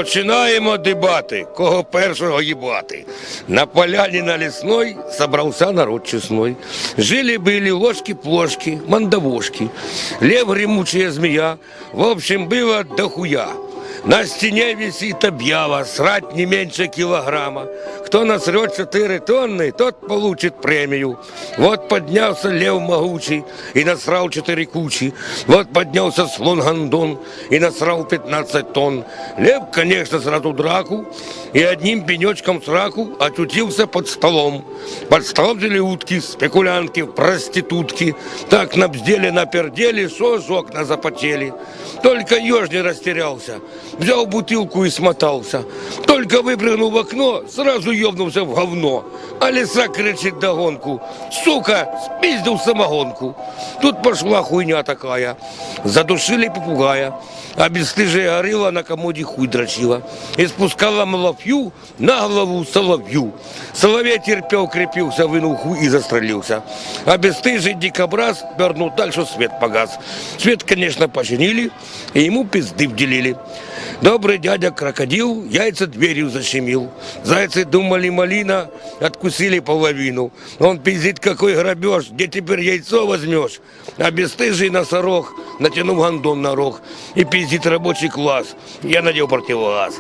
Починаємо дебати, кого першого їбати. На поляне на лесной собрался народ честной. Жили-были ложки-плошки, мандавошки, лев гремучая змея, в общем, было дохуя. На стене висит объява, срать не меньше килограмма. Кто насрет 4 тонны, тот получит премию. Вот поднялся лев могучий и насрал 4 кучи. Вот поднялся слон Гондон и насрал 15 тонн. Лев, конечно, сразу драку и одним пенечком сраку очутился под столом. Под столом жили утки, спекулянтки, проститутки. Так набздели, напердели, что окна запотели. Только еж не растерялся, взял бутылку и смотался. Только выпрыгнул в окно, сразу ёбнулся в говно. А лиса кричит догонку: сука, спиздил самогонку. Тут пошла хуйня такая. Задушили попугая, а бесстыжая горилла на комоде хуй дрочила. И спускала малафью на голову соловью. Соловей терпел, крепился, вынул хуй и застрелился. А бесстыжий дикобраз пернул так, что свет погас. Свет, конечно, починили, и ему пизды вделили. Добрый дядя крокодил яйца дверью защемил. Зайцы думали малина, откусили половину. Он пиздит, какой грабеж, где теперь яйцо возьмешь? А бесстыжий носорог натянул гондон на рог и пиздит рабочий класс. Я надел противогаз.